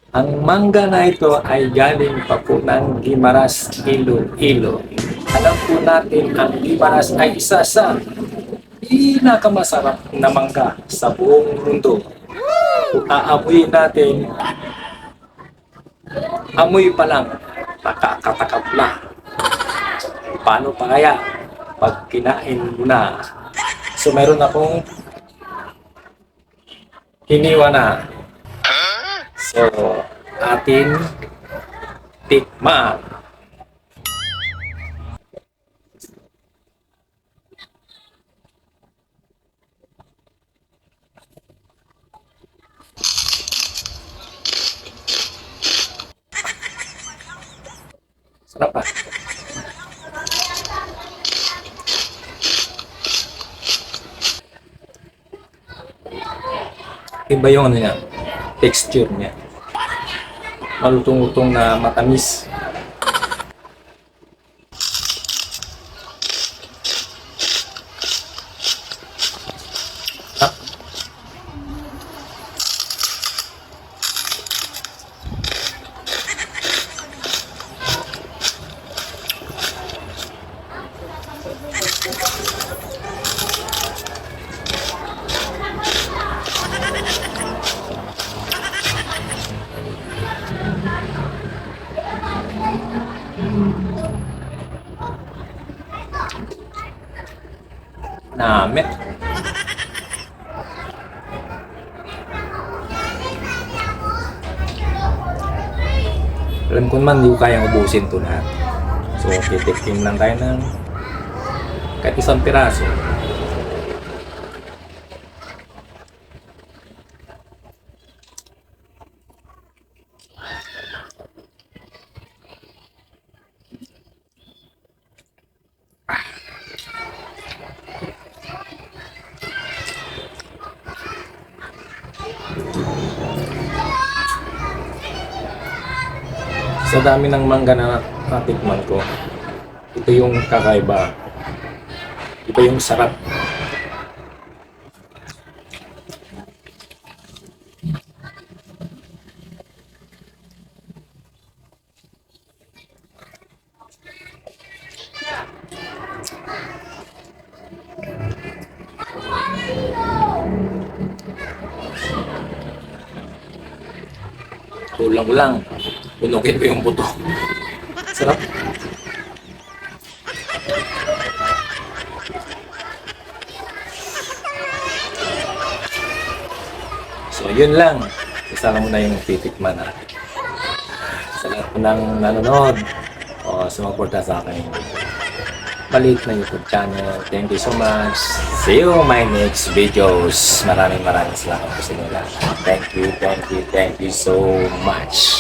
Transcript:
Ang mangga na ito ay galing pa po ng Guimaras, Iloilo. Alam po natin ang Guimaras ay isa sa pinakamasarap na mangga sa buong mundo. Kung aamuyin natin, amoy pa lang, nakakatakam na. Paano pa kaya pag kinain mo na? So meron akong hiniwa na. So atin tikman. Sarap pa. Iba yung ano niya, texture niya. Malutong-lutong na matamis. Ah, Nami. Alam ko naman, hindi ko kayang ubusin ito lahat. So, titiktim lang tayo ng kahit isang piraso. Sa dami ng mangga na natikman ko, ito yung kakaiba. Ito yung sarap. Kulang lang. Punukin ko yung buto. Sarap. So, yun lang. Isa lang muna yung titikman natin. Sa lahat po ng nanonood o sumuporta sa akin maliit na YouTube channel. Thank you so much. See you on my next videos. Maraming salamat po sa inyo lahat. Thank you so much.